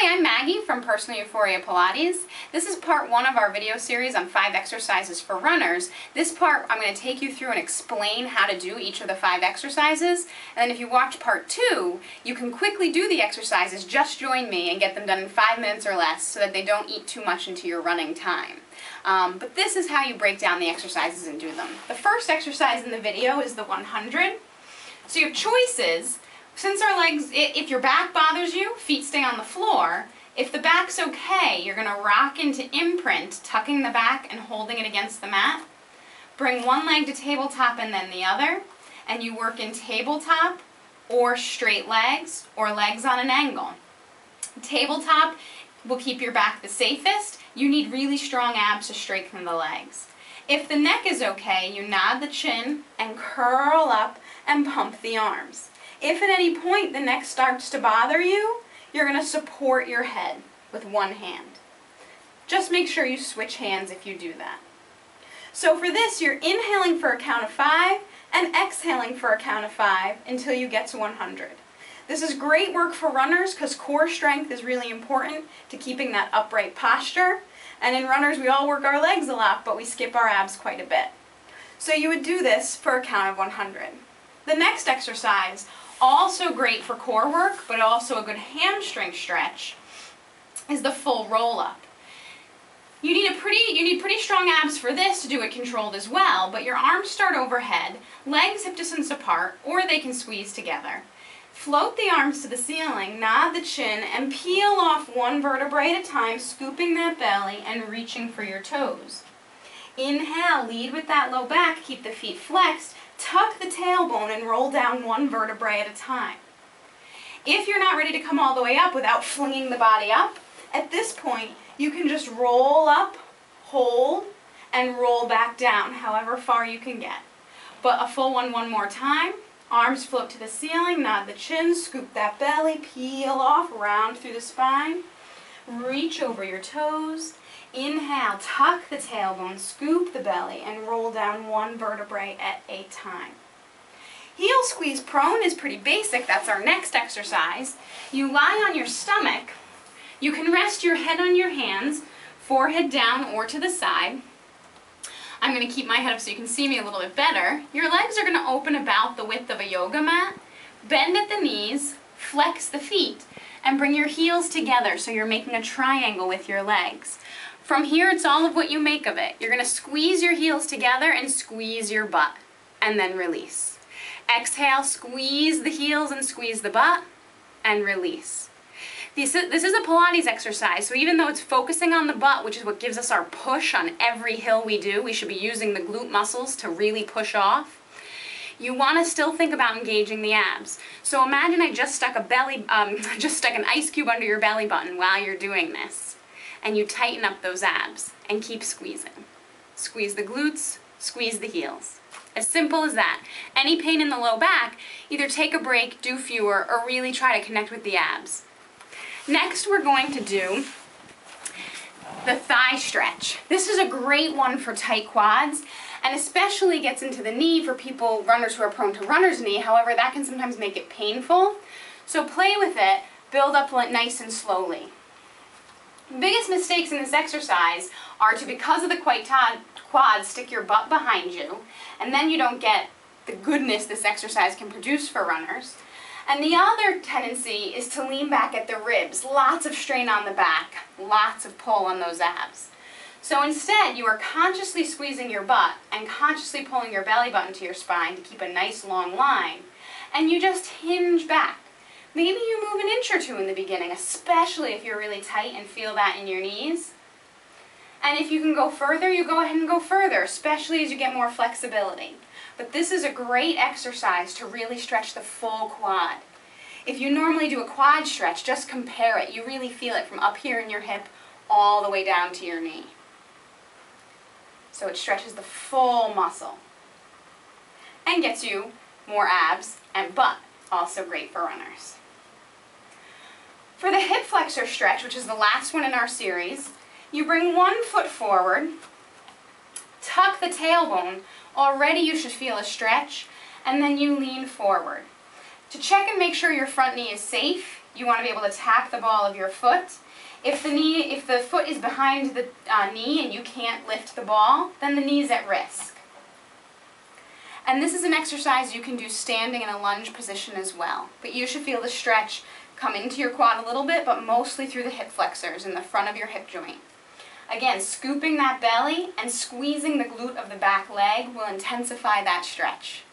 Hi, I'm Maggie from Personal Euphoria Pilates. This is part 1 of our video series on 5 exercises for runners. This part I'm going to take you through and explain how to do each of the 5 exercises. And then if you watch part 2, you can quickly do the exercises, just join me, and get them done in 5 minutes or less so that they don't eat too much into your running time. But this is how you break down the exercises and do them. The first exercise in the video is the 100. So you have choices. Since our legs, if your back bothers you, feet stay on the floor. If the back's okay, you're going to rock into imprint, tucking the back and holding it against the mat. Bring one leg to tabletop and then the other, and you work in tabletop or straight legs or legs on an angle. Tabletop will keep your back the safest. You need really strong abs to straighten the legs. If the neck is okay, you nod the chin and curl up and pump the arms. If at any point the neck starts to bother you, you're going to support your head with one hand. Just make sure you switch hands if you do that. So for this, you're inhaling for a count of 5 and exhaling for a count of 5 until you get to 100. This is great work for runners because core strength is really important to keeping that upright posture. And in runners, we all work our legs a lot, but we skip our abs quite a bit. So you would do this for a count of 100. The next exercise, also great for core work, but also a good hamstring stretch, is the full roll-up. You need pretty strong abs for this to do it controlled as well, but your arms start overhead, legs hip distance apart, or they can squeeze together. Float the arms to the ceiling, nod the chin, and peel off one vertebrae at a time, scooping that belly and reaching for your toes. Inhale, lead with that low back, keep the feet flexed, tuck the tailbone and roll down one vertebrae at a time. If you're not ready to come all the way up without flinging the body up, at this point you can just roll up, hold, and roll back down however far you can get. But a full one more time. Arms float to the ceiling, nod the chin, scoop that belly, peel off, round through the spine. Reach over your toes. Inhale, tuck the tailbone, scoop the belly, and roll down one vertebrae at a time. Heel squeeze prone is pretty basic. That's our next exercise. You lie on your stomach. You can rest your head on your hands, forehead down or to the side. I'm going to keep my head up so you can see me a little bit better. Your legs are going to open about the width of a yoga mat. Bend at the knees, flex the feet, and bring your heels together so you're making a triangle with your legs. From here, it's all of what you make of it. You're going to squeeze your heels together and squeeze your butt, and then release. Exhale, squeeze the heels and squeeze the butt, and release. This is a Pilates exercise, so even though it's focusing on the butt, which is what gives us our push on every hill we do, we should be using the glute muscles to really push off. You want to still think about engaging the abs. So imagine I just stuck an ice cube under your belly button while you're doing this. And you tighten up those abs and keep squeezing. Squeeze the glutes, squeeze the heels. As simple as that. Any pain in the low back, either take a break, do fewer, or really try to connect with the abs. Next, we're going to do the thigh stretch. This is a great one for tight quads, and especially gets into the knee for runners who are prone to runner's knee. However, that can sometimes make it painful. So play with it, build up nice and slowly. The biggest mistakes in this exercise are to, because of the quads, stick your butt behind you, and then you don't get the goodness this exercise can produce for runners. And the other tendency is to lean back at the ribs, lots of strain on the back, lots of pull on those abs. So instead, you are consciously squeezing your butt and consciously pulling your belly button to your spine to keep a nice long line, and you just hinge back. Maybe you move an inch or two in the beginning, especially if you're really tight and feel that in your knees. And if you can go further, you go ahead and go further, especially as you get more flexibility. But this is a great exercise to really stretch the full quad. If you normally do a quad stretch, just compare it. You really feel it from up here in your hip all the way down to your knee. So it stretches the full muscle and gets you more abs and butt. Also great for runners. For the hip flexor stretch, which is the last one in our series, you bring one foot forward, tuck the tailbone. Already you should feel a stretch, and then you lean forward. To check and make sure your front knee is safe, you want to be able to tap the ball of your foot. If the foot is behind the knee and you can't lift the ball, then the knee's at risk. And this is an exercise you can do standing in a lunge position as well. But you should feel the stretch come into your quad a little bit, but mostly through the hip flexors in the front of your hip joint. Again, scooping that belly and squeezing the glute of the back leg will intensify that stretch.